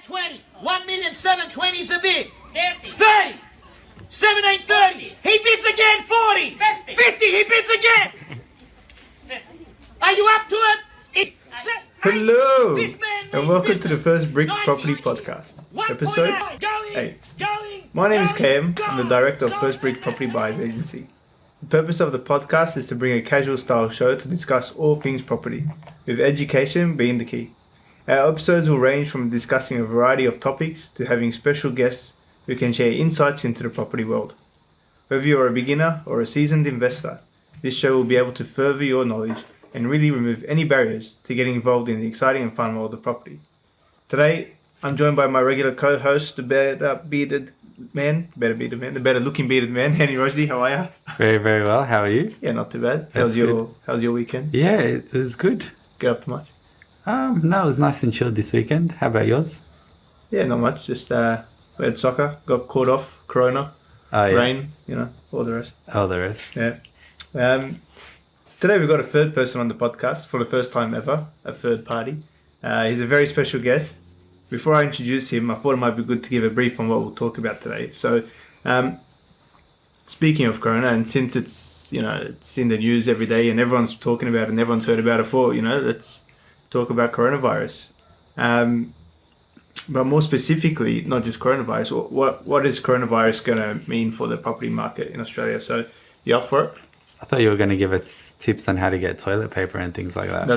20. 1,720 is a bid. 30. 30. 7 ain't 30. He bids again. 40. 50. 50. He bids again. 50. Are you up to it? Hello, This man and means welcome to the business. First Brick 90. Property Podcast, 1.8. episode Going, 8. going, My name is going, Cam, I'm the going. director of So First Brick Property Buyers Agency. The purpose of the podcast is to bring a casual style show to discuss all things property, with education being the key. Our episodes will range from discussing a variety of topics to having special guests who can share insights into the property world. Whether you're a beginner or a seasoned investor, this show will be able to further your knowledge and really remove any barriers to getting involved in the exciting and fun world of property. Today, I'm joined by my regular co-host, the better looking bearded man, Henny Rojdi. How are you? Very, very well. How are you? Yeah, not too bad. That's How's your weekend? Yeah, it was good. Get up to much? No, it was nice and chilled this weekend. How about yours? Yeah, not much. Just we had soccer, got caught off, Corona, Oh, yeah. rain, all the rest. Oh, there is. Yeah. Today we've got a third person on the podcast for the first time ever, a third party. He's a very special guest. Before I introduce him, I thought it might be good to give a brief on what we'll talk about today. So, speaking of Corona, and since it's in the news every day and everyone's talking about it and everyone's heard about it before, let's talk about coronavirus. But more specifically, not just coronavirus, what is coronavirus going to mean for the property market in Australia? So, you up for it? I thought you were going to give us tips on how to get toilet paper and things like that.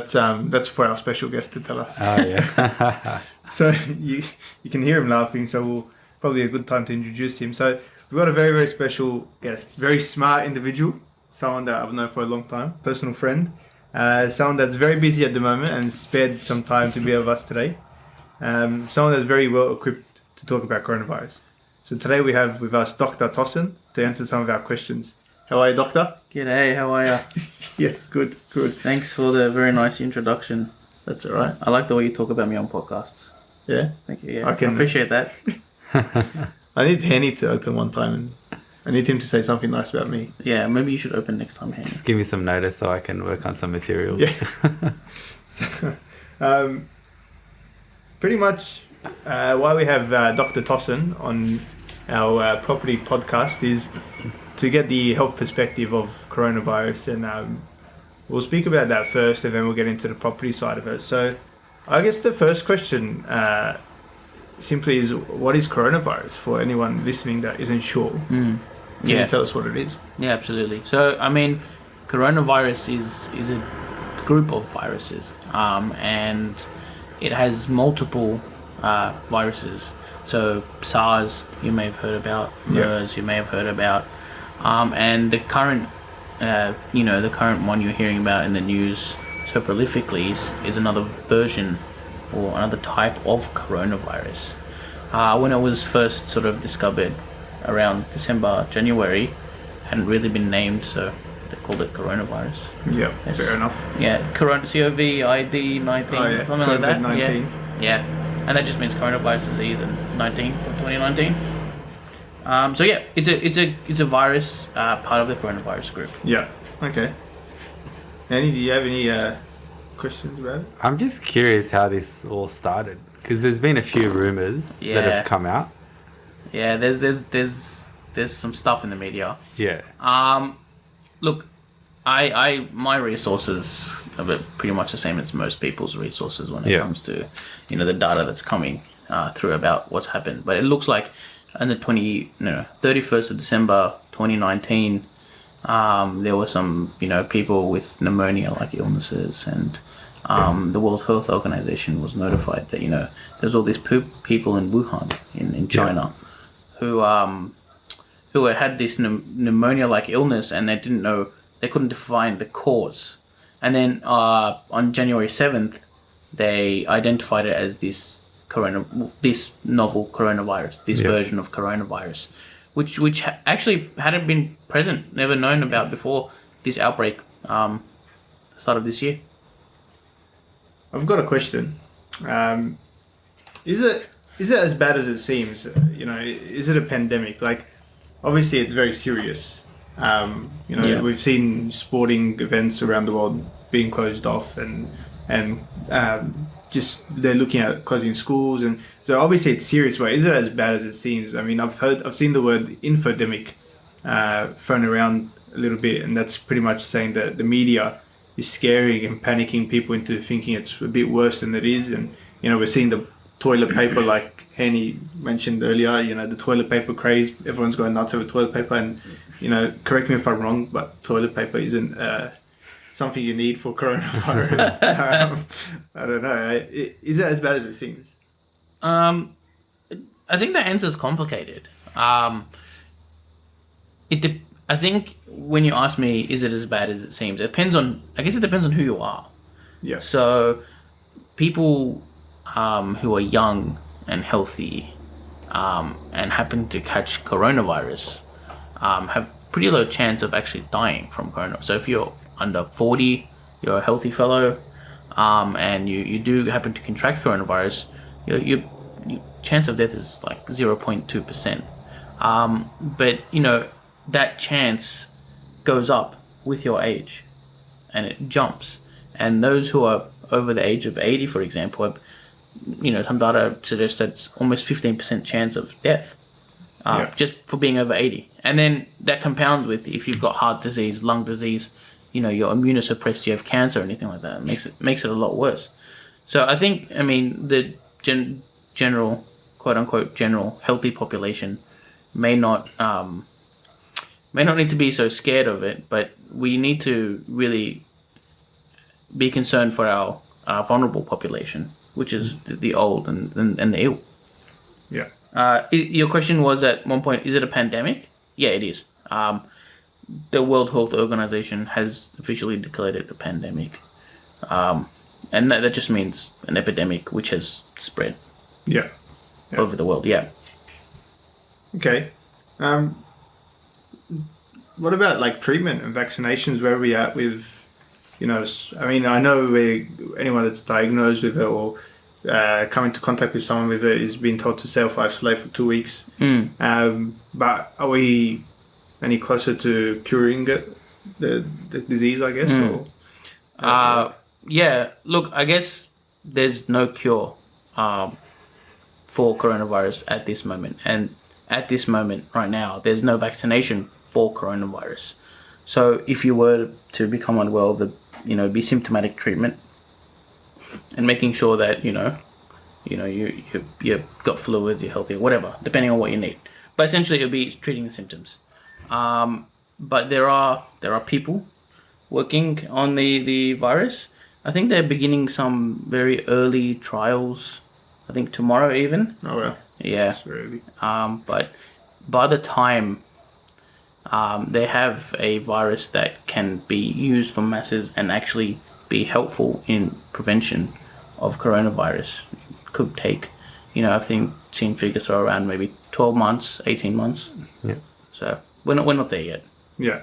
That's for our special guest to tell us. Oh, yeah. So you can hear him laughing, so probably a good time to introduce him. So we've got a very, very special guest, very smart individual, someone that I've known for a long time, personal friend, someone that's very busy at the moment and spared some time to be with us today. Someone that's very well equipped to talk about coronavirus. So today we have with us Dr. Tossin to answer some of our questions. How are you, Doctor? G'day, how are ya? Yeah, good. Thanks for the very nice introduction. That's all right. I like the way you talk about me on podcasts. Yeah? Thank you, yeah. I I appreciate that. I need Henny to open one time and I need him to say something nice about me. Yeah, maybe you should open next time, Hank. Just give me some notice so I can work on some material. Yeah. So, pretty much why we have Dr. Tossin on our property podcast is to get the health perspective of coronavirus, and we'll speak about that first and then we'll get into the property side of it. So I guess the first question simply is, what is coronavirus for anyone listening that isn't sure? Can you tell us what it is? Yeah, absolutely. So, coronavirus is a group of viruses, and it has multiple viruses. So SARS, you may have heard about. MERS, you may have heard about. And the current, the current one you're hearing about in the news so prolifically is another version or another type of coronavirus. When it was first sort of discovered around December, January, hadn't really been named, so they called it coronavirus. Yeah, fair enough. Yeah, COVID-19, something like that. COVID-19. Yeah, and that just means coronavirus disease and 19 from 2019. So yeah, it's a virus, part of the coronavirus group. Yeah. Okay. Annie, do you have any questions about it? I'm just curious how this all started, because there's been a few rumors that have come out. Yeah, there's some stuff in the media. Yeah. Look, my resources are pretty much the same as most people's resources when it comes to, the data that's coming through about what's happened. But it looks like on the 31st of December 2019, there were some, people with pneumonia-like illnesses, and the World Health Organization was notified that, there's all these people in Wuhan, in China, who had this pneumonia-like illness, and they couldn't define the cause. And then on January 7th, they identified it as this novel coronavirus, this version of coronavirus, which actually hadn't been present, never known about before this outbreak, start of this year. I've got a question. Is it as bad as it seems? Is it a pandemic? Like, obviously it's very serious. We've seen sporting events around the world being closed off, and and just they're looking at closing schools, and so obviously it's serious. But is it as bad as it seems? I mean, I've seen the word infodemic thrown around a little bit, and that's pretty much saying that the media is scaring and panicking people into thinking it's a bit worse than it is. And we're seeing the toilet paper, like Henny mentioned earlier, the toilet paper craze. Everyone's going nuts over toilet paper, and correct me if I'm wrong, but toilet paper isn't something you need for coronavirus. I don't know. Is it as bad as it seems? I think the answer is complicated. I think when you ask me, is it as bad as it seems? It depends on who you are. Yeah. So people who are young and healthy and happen to catch coronavirus have pretty low chance of actually dying from corona. So if you're under 40, you're a healthy fellow, and you do happen to contract coronavirus, your chance of death is like 0.2%. But that chance goes up with your age, and it jumps. And those who are over the age of 80, for example, have, some data suggests that it's almost 15% chance of death just for being over 80. And then that compounds with if you've got heart disease, lung disease, you're immunosuppressed, you have cancer or anything like that. It makes it a lot worse. So I think, the general, quote unquote, general healthy population may not need to be so scared of it, but we need to really be concerned for our vulnerable population, which is the old and the ill. Yeah. Your question was at one point, is it a pandemic? Yeah, it is. The World Health Organization has officially declared it a pandemic. And that just means an epidemic which has spread over the world. Yeah. Okay. What about like treatment and vaccinations? Where are we at with, I know anyone that's diagnosed with it or come into contact with someone with it is being told to self-isolate for 2 weeks. But are we any closer to curing it, the disease, I guess? Yeah, look, I guess there's no cure for coronavirus at this moment. And at this moment, right now, there's no vaccination for coronavirus. So if you were to become unwell, be symptomatic treatment and making sure that, you've got fluids, you're healthy, whatever, depending on what you need. But essentially, it'll be treating the symptoms. But there are people working on the virus. I think they're beginning some very early trials. I think tomorrow even. Oh well. Yeah. That's early. But by the time they have a virus that can be used for masses and actually be helpful in prevention of coronavirus, it could take, I think seen figures are around maybe 12 months, 18 months. Yeah. So we're not there yet. Yeah.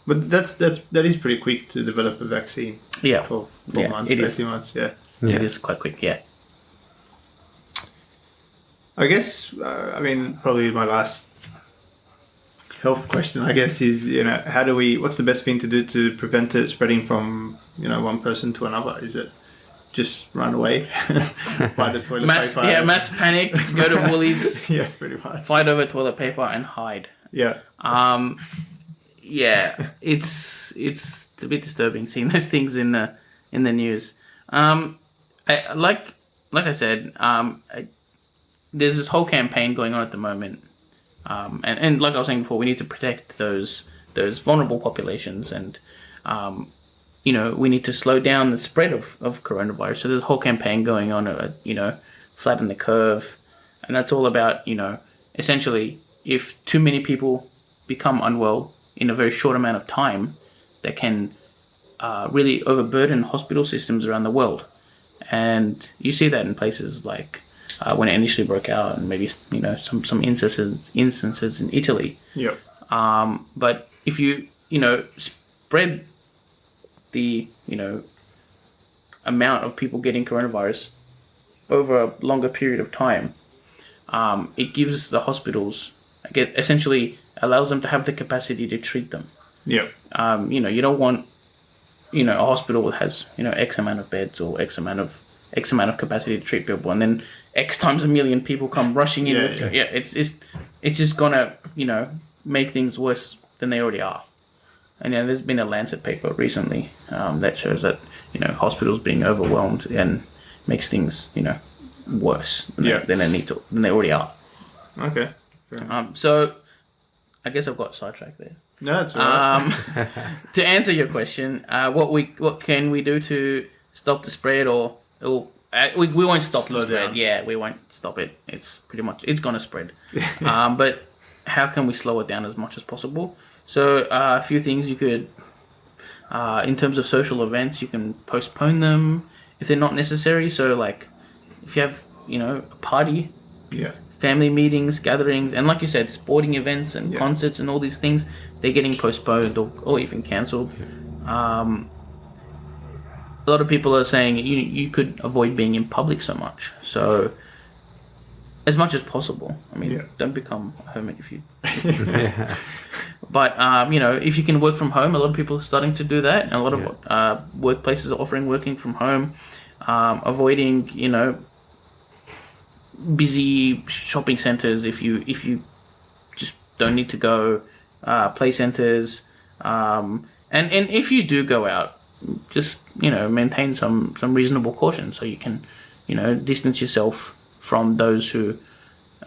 But that is pretty quick to develop a vaccine. Yeah. 12 Yeah, months, it 18 is. months, yeah. It is quite quick, yeah. I guess, probably my last health question, I guess, is, what's the best thing to do to prevent it spreading from, one person to another? Is it just run away, buy the toilet paper? Yeah, mass panic, go to Woolies, Yeah, pretty much. fight over toilet paper and hide. Yeah. Yeah, it's a bit disturbing seeing those things in the news. Like I said, there's this whole campaign going on at the moment, and like I was saying before, we need to protect those vulnerable populations, and we need to slow down the spread of coronavirus. So there's a whole campaign going on, flatten the curve, and that's all about essentially if too many people become unwell in a very short amount of time, that can really overburden hospital systems around the world. And you see that in places like when it initially broke out, and maybe some instances in Italy. Yeah. But if you spread the amount of people getting coronavirus over a longer period of time, it gives the hospitals, essentially allows them to have the capacity to treat them. Yeah. You don't want a hospital has X amount of beds or X amount of capacity to treat people, and then X times a million people come rushing in. It's just gonna make things worse than they already are. And there's been a Lancet paper recently that shows that hospitals being overwhelmed and makes things worse than they already are. Okay. So I guess I've got sidetracked there. No, it's all right. To answer your question, what can we do to stop the spread, or we won't stop the spread. Down. Yeah, we won't stop it. It's gonna spread. But how can we slow it down as much as possible? So a few things you could, in terms of social events, you can postpone them if they're not necessary. So like, if you have a party, family meetings, gatherings, and like you said, sporting events and concerts and all these things, they're getting postponed or even cancelled. A lot of people are saying you could avoid being in public so much. So as much as possible. I mean, don't become a hermit if you. But if you can work from home, a lot of people are starting to do that, and a lot of workplaces are offering working from home, avoiding busy shopping centers if you just don't need to go, play centers, and if you do go out, just maintain some reasonable caution so you can distance yourself from those who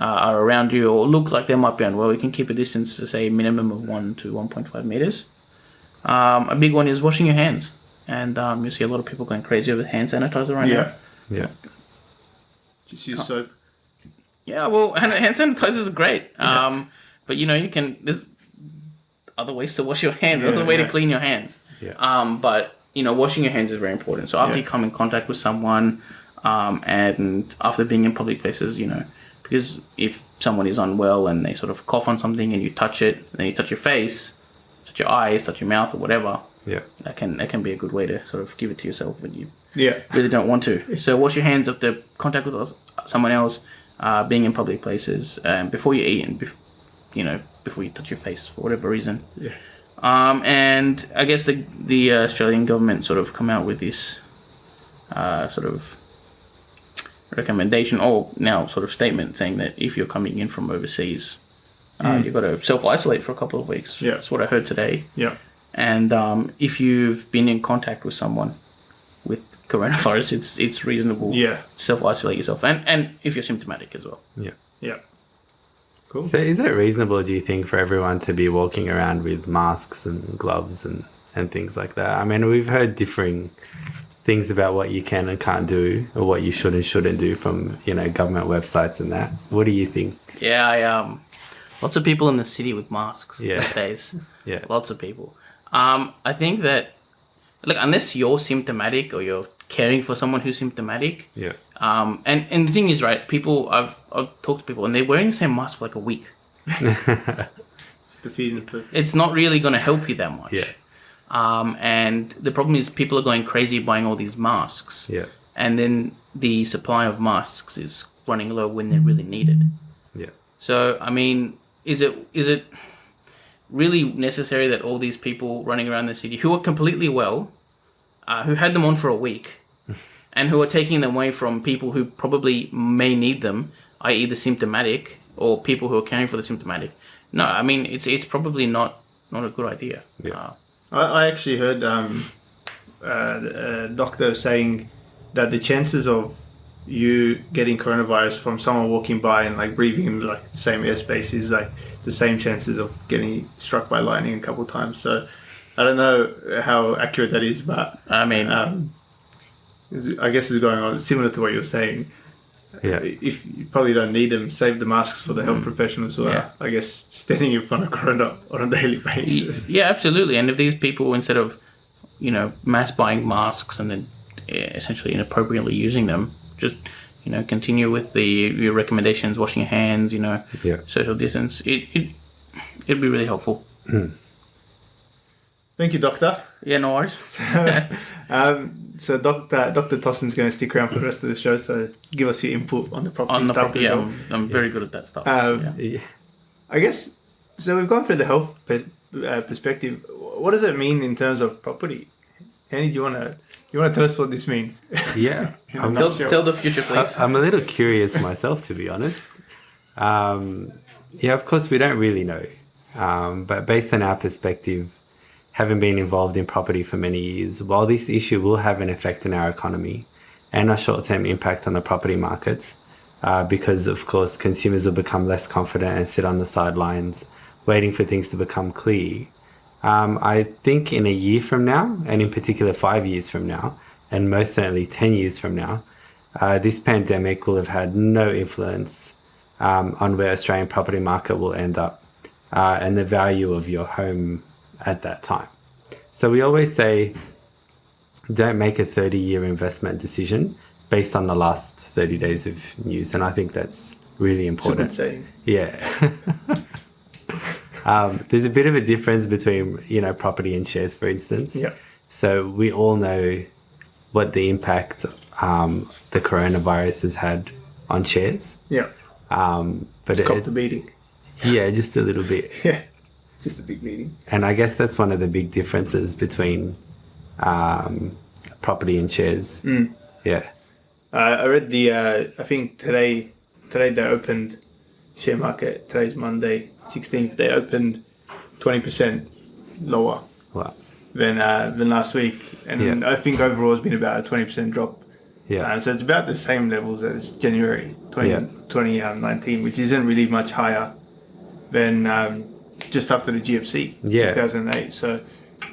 are around you or look like they might be unwell. You can keep a distance to say minimum of 1 to 1.5 meters. A big one is washing your hands, and you see a lot of people going crazy over hand sanitizer right now. Just use soap. Yeah, well, hand sanitizers are great. But you can. There's other ways to wash your hands. There's other way to clean your hands. But washing your hands is very important. So after you come in contact with someone, and after being in public places, because if someone is unwell and they sort of cough on something and you touch it, and then you touch your face, touch your eyes, touch your mouth, or whatever. That can be a good way to sort of give it to yourself when you really don't want to. So wash your hands after contact with someone else, being in public places, before you eat and before you touch your face for whatever reason. And I guess the Australian government sort of come out with this sort of recommendation, or now sort of statement, saying that if you're coming in from overseas, you've got to self-isolate for a couple of weeks. That's what I heard today. And if you've been in contact with someone with coronavirus, it's reasonable to self-isolate yourself, and if you're symptomatic as well. Cool. So is it reasonable, do you think, for everyone to be walking around with masks and gloves and things like that? I mean, we've heard differing things about what you can and can't do, or what you should and shouldn't do from government websites and that. What do you think? Lots of people in the city with masks these days. Lots of people. I think that, unless you're symptomatic or you're caring for someone who's symptomatic, and the thing is, right, people, I've talked to people and they're wearing the same mask for like a week. It's defeating. It's not really going to help you that much. And the problem is people are going crazy buying all these masks. And then the supply of masks is running low when they're really needed. So, I mean, is it really necessary that all these people running around the city who are completely well, who had them on for a week, and who are taking them away from people who probably may need them, i.e. the symptomatic, or people who are caring for the symptomatic? No, I mean, it's probably not a good idea. I actually heard a doctor saying that the chances of you getting coronavirus from someone walking by and like breathing in like the same airspace is like the same chances of getting struck by lightning a couple of times. So I don't know how accurate that is, but I mean, I guess it's going on similar to what you're saying. If you probably don't need them, save the masks for the health professionals who are, I guess, standing in front of corona on a daily basis. Yeah, absolutely. And if these people, instead of, mass buying masks and then essentially inappropriately using them, just, continue with your recommendations, washing your hands, social distance, it'd be really helpful. Thank you, Doctor. Yeah, no worries. So Dr. Tossen's going to stick around for the rest of the show, so give us your input on the property stuff. I'm very good at that stuff. I guess, so we've gone through the health perspective. What does it mean in terms of property? Andy, do you wanna tell us what this means? Yeah. In a I'm- nutshell. Tell the future, please. I'm a little curious myself, to be honest. Yeah, of course, we don't really know. But based on our perspective, having been involved in property for many years, while this issue will have an effect on our economy and a short-term impact on the property markets, because, of course, consumers will become less confident and sit on the sidelines waiting for things to become clear. I think in a year from now, and in particular 5 years from now, and most certainly 10 years from now, this pandemic will have had no influence on where Australian property market will end up and the value of your home at that time. So we always say, don't make a 30-year investment decision based on the last 30 days of news. And I think that's really important. It's a good saying. Yeah. There's a bit of a difference between, property and shares, for instance. Yeah. So we all know what the impact the coronavirus has had on shares. Yeah. But It's copped the beating. yeah, just a little bit. Yeah. Just a big meeting. And I guess that's one of the big differences between property and shares. Yeah. I read I think today they opened share market. Today's Monday, 16th. They opened 20% lower Wow. than last week, and Yeah. I think overall it's been about a 20% drop. Yeah. So it's about the same levels as January 2019, which isn't really much higher than just after the GFC, Yeah. 2008. So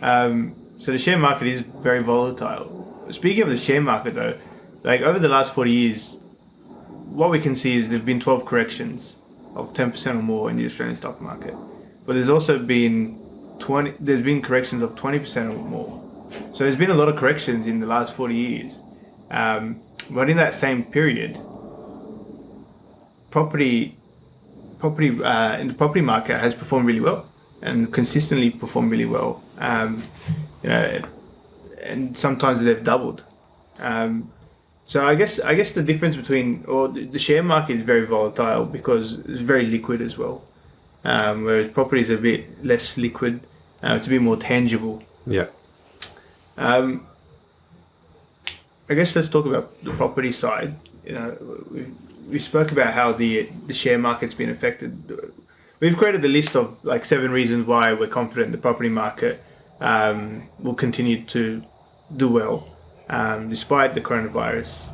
the share market is very volatile. Speaking of the share market, though, like over the last 40 years, what we can see is there've been 12 corrections of 10% or more in the Australian stock market, but there's also been corrections of 20% or more. So there's been a lot of corrections in the last 40 years. But in that same period, property in the property market has performed really well and consistently performed really well. And sometimes they've doubled. So I guess the difference between the share market is very volatile because it's very liquid as well, whereas property is a bit less liquid. It's a bit more tangible. Yeah. I guess let's talk about the property side. We spoke about how the share market's been affected. We've created a list of like 7 reasons why we're confident the property market will continue to do well despite the coronavirus.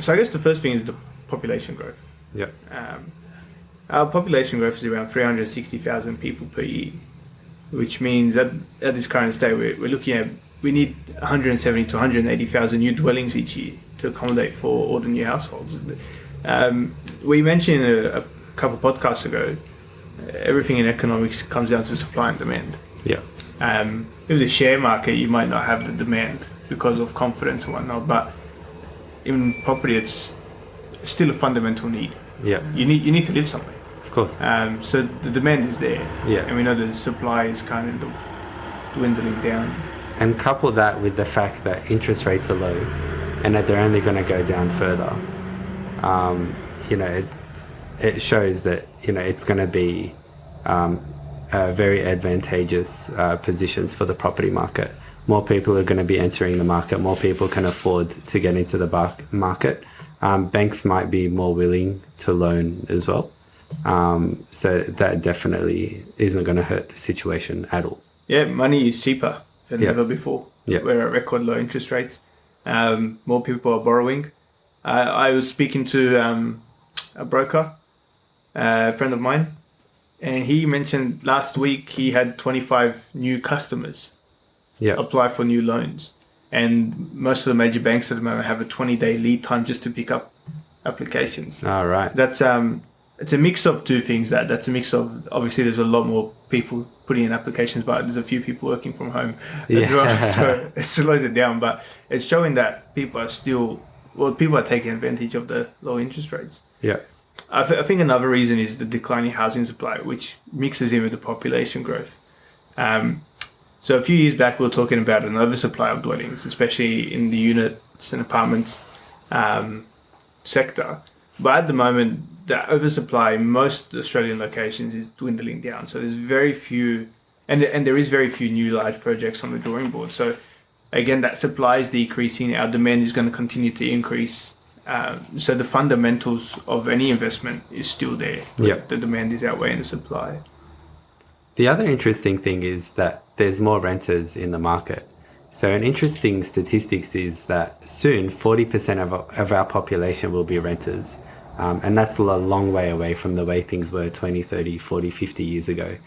So I guess the first thing is the population growth. Yeah. Our population growth is around 360,000 people per year, which means that at this current state we need 170 to 180,000 new dwellings each year to accommodate for all the new households. We mentioned a couple of podcasts ago, everything in economics comes down to supply and demand. Yeah. With the share market, you might not have the demand because of confidence and whatnot, but in property, it's still a fundamental need. Yeah. You need to live somewhere. Of course. So the demand is there. Yeah. And we know that the supply is kind of dwindling down. And couple that with the fact that interest rates are low and that they're only going to go down further, it shows that, it's going to be very advantageous positions for the property market. More people are going to be entering the market. More people can afford to get into the market. Banks might be more willing to loan as well. So that definitely isn't going to hurt the situation at all. Yeah, money is cheaper than ever before. Yeah. We're at record low interest rates. More people are borrowing. I was speaking to a broker, a friend of mine, and he mentioned last week he had 25 new customers apply for new loans. And most of the major banks at the moment have a 20-day lead time just to pick up applications. All right. That's it's a mix of two things. That's a mix of, obviously there's a lot more people putting in applications, but there's a few people working from home as well. So it slows it down, but it's showing that people are taking advantage of the low interest rates. Yeah. I think another reason is the declining housing supply, which mixes in with the population growth. So a few years back, we were talking about an oversupply of dwellings, especially in the units and apartments sector. But at the moment, the oversupply in most Australian locations is dwindling down. So there's very few, and there is very few new large projects on the drawing board. So again, that supply is decreasing. Our demand is going to continue to increase. So the fundamentals of any investment is still there. Yep. The demand is outweighing the supply. The other interesting thing is that there's more renters in the market. So an interesting statistics is that soon 40% of our population will be renters. And that's a long way away from the way things were 20, 30, 40, 50 years ago.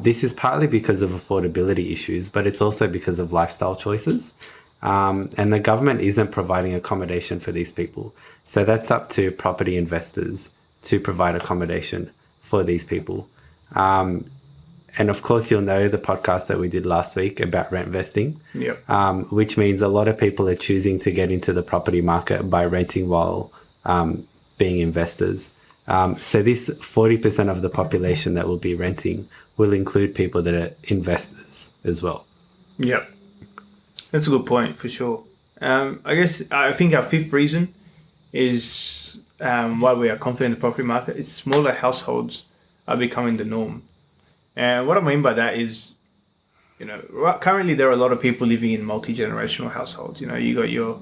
This is partly because of affordability issues, but it's also because of lifestyle choices. And the government isn't providing accommodation for these people. So that's up to property investors to provide accommodation for these people. And of course, you'll know the podcast that we did last week about rent vesting, which means a lot of people are choosing to get into the property market by renting while being investors. So this 40% of the population that will be renting will include people that are investors as well. Yep. That's a good point for sure. I think our fifth reason is why we are confident in the property market is smaller households are becoming the norm. And what I mean by that is, currently there are a lot of people living in multi-generational households. You got your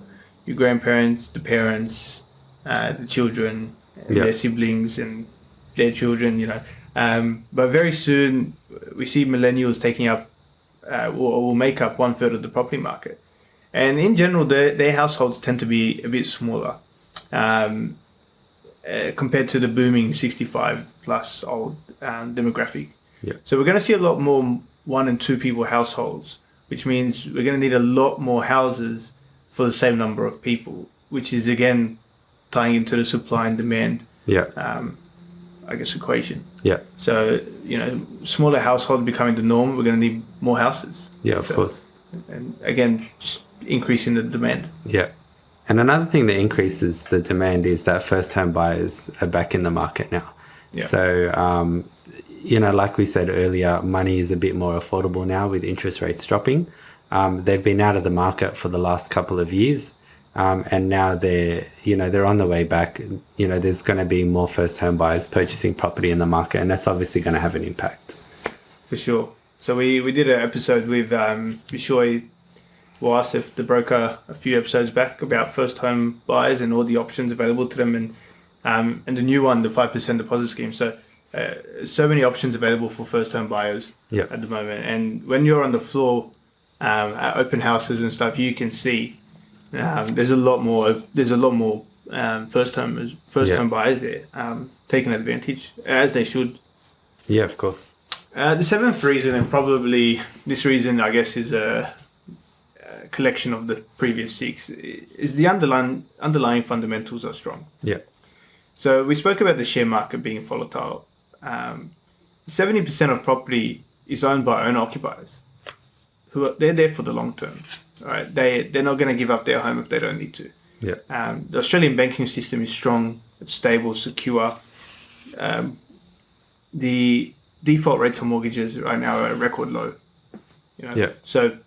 grandparents, the parents, the children, and their siblings and their children, But very soon we see millennials taking up, will make up 1/3 of the property market. And in general, their households tend to be a bit smaller compared to the booming 65 plus old demographic. Yeah. So we're going to see a lot more 1 and 2 people households, which means we're going to need a lot more houses for the same number of people, which is again tying into the supply and demand, equation. Yeah. So, smaller households becoming the norm, we're going to need more houses. Yeah, of course. And again, just increasing the demand. Yeah. And another thing that increases the demand is that first home buyers are back in the market now. Yeah. So, like we said earlier, money is a bit more affordable now with interest rates dropping. They've been out of the market for the last couple of years. And now they're on the way back. There's going to be more first home buyers purchasing property in the market, and that's obviously going to have an impact. For sure. So we did an episode with Bishoy Wasif, the broker, a few episodes back about first home buyers and all the options available to them, and the new one, the 5% deposit scheme. So many options available for first home buyers at the moment. And when you're on the floor at open houses and stuff, you can see there's a lot more first home buyers there taking advantage, as they should. Yeah, of course. The seventh reason, and probably this reason, I guess, is a collection of the previous 6, is the underlying fundamentals are strong. Yeah. So we spoke about the share market being volatile. 70% of property is owned by owner-occupiers they're there for the long term. Right? They're not going to give up their home if they don't need to. Yeah. The Australian banking system is strong, it's stable, secure. The default rates on mortgages right now are record low. So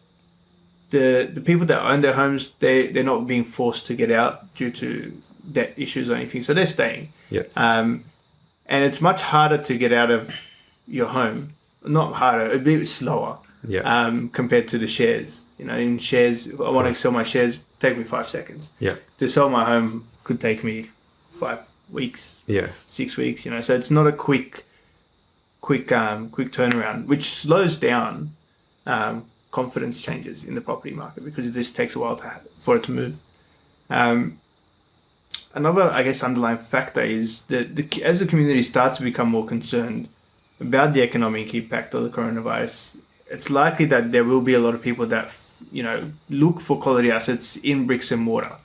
the people that own their homes, they're not being forced to get out due to debt issues or anything, so they're staying. Yes. And it's much harder to get out of your home. Not harder, a bit slower. Yeah. Compared to the shares. In shares, if I want to sell my shares, take me 5 seconds. Yeah. To sell my home could take me 5 weeks. Yeah. 6 weeks. So it's not a quick turnaround, which slows down confidence changes in the property market because this takes a while for it to move. Another, I guess, underlying factor is that as the community starts to become more concerned about the economic impact of the coronavirus, it's likely that there will be a lot of people that, look for quality assets in bricks and mortar,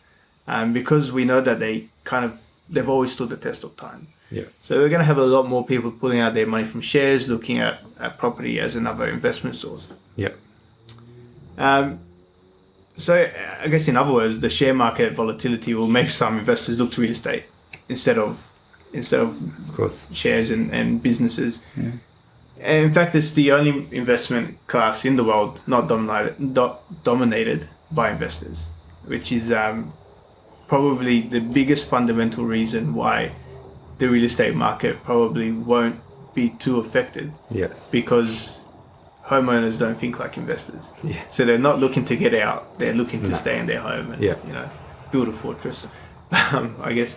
because we know that they've always stood the test of time. Yeah. So we're going to have a lot more people pulling out their money from shares, looking at property as another investment source. Yeah. So I guess in other words, the share market volatility will make some investors look to real estate instead of course, shares and businesses. Yeah. And in fact, it's the only investment class in the world not dominated by investors, which is probably the biggest fundamental reason why the real estate market probably won't be too affected. Yes. Because homeowners don't think like investors. Yeah. So they're not looking to get out. They're looking to stay in their home and, Yeah. build a fortress. I guess,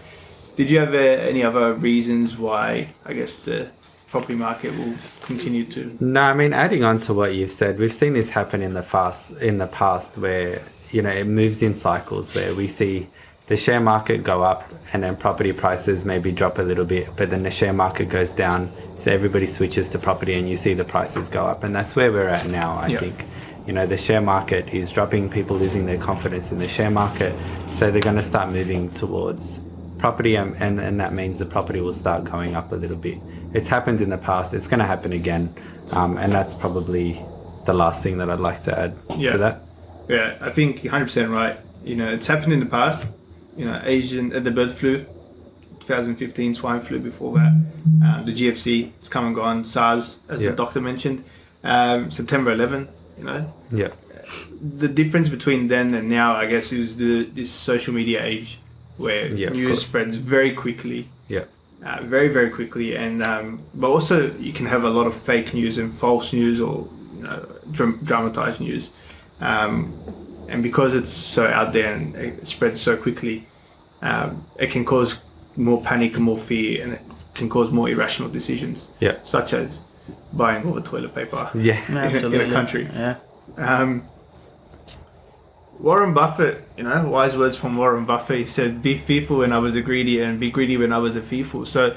did you have any other reasons why, I guess, the property market will continue to... No, I mean, adding on to what you've said, we've seen this happen in the past where, it moves in cycles where we see the share market go up and then property prices maybe drop a little bit, but then the share market goes down. So everybody switches to property and you see the prices go up. And that's where we're at now, I think. The share market is dropping, people losing their confidence in the share market. So they're going to start moving towards property and that means the property will start going up a little bit. It's happened in the past. It's going to happen again. And that's probably the last thing that I'd like to add to that. Yeah, I think you're 100% right. It's happened in the past. The bird flu, 2015, swine flu before that. The GFC, it's come and gone. SARS, as the doctor mentioned. September 11, Yeah. The difference between then and now, I guess, is this social media age where news spreads very quickly. Yeah. Very, very quickly. And but also you can have a lot of fake news and false news or dramatized news. And because it's so out there and it spreads so quickly, it can cause more panic and more fear, and it can cause more irrational decisions, such as buying all the toilet paper in a country. Yeah. Warren Buffett, wise words from Warren Buffett. He said, "Be fearful when I was a greedy, and be greedy when I was a fearful." So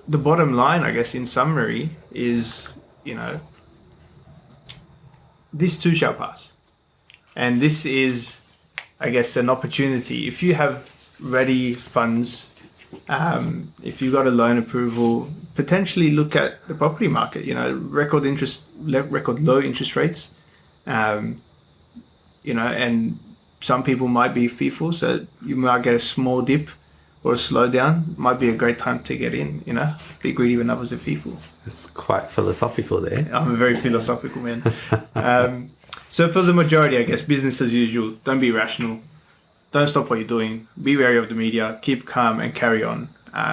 the bottom line, I guess, in summary, is this too shall pass. And this is, I guess, an opportunity. If you have ready funds, if you got a loan approval, potentially look at the property market. Record low interest rates. And some people might be fearful, so you might get a small dip or a slowdown. Might be a great time to get in. Be greedy when others are fearful. It's quite philosophical there. I'm a very philosophical man. So for the majority, I guess, business as usual. Don't be irrational. Don't stop what you're doing. Be wary of the media. Keep calm and carry on,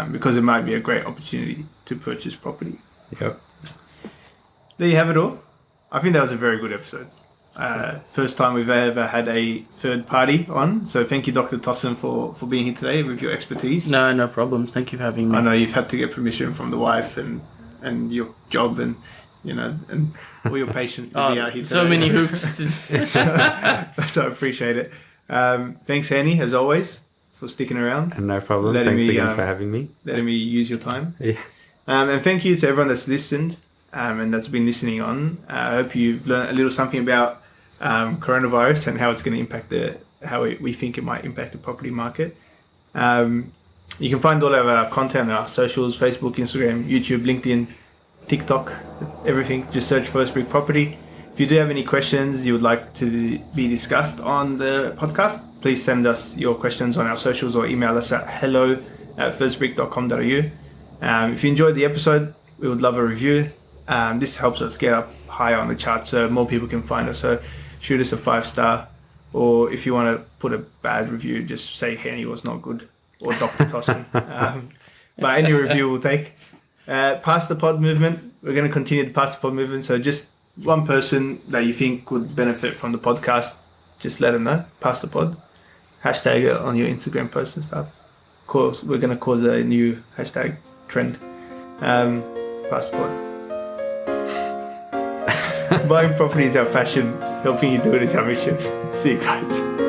because it might be a great opportunity to purchase property. Yep. There you have it all. I think that was a very good episode. First time we've ever had a third party on. So thank you, Dr. Tossin, for being here today with your expertise. No problems. Thank you for having me. I know you've had to get permission from the wife and your job and and all your patience to be out here today. So many hoops. So I appreciate it. Thanks, Hanny, as always, for sticking around. No problem. Thanks again for having me. Letting me use your time. Yeah. And thank you to everyone that's listened and that's been listening on. I hope you've learned a little something about coronavirus and how it's going to impact how we think it might impact the property market. You can find all of our content on our socials: Facebook, Instagram, YouTube, LinkedIn, TikTok, everything. Just search First Brick Property. If you do have any questions you would like to be discussed on the podcast, please send us your questions on our socials or email us at hello@firstbrick.com.au. If you enjoyed the episode, we would love a review. This helps us get up higher on the chart so more people can find us. So shoot us a 5-star, or if you want to put a bad review, just say Henny was not good or Dr. Tossin. But any review we'll take. Pass the pod movement. We're going to continue the pass the pod movement. So just one person that you think would benefit from the podcast, just let them know. Pass the pod. Hashtag it on your Instagram posts and stuff. Of course, we're going to cause a new hashtag trend. Pass the pod. Buying property is our passion. Helping you do it is our mission. See you guys.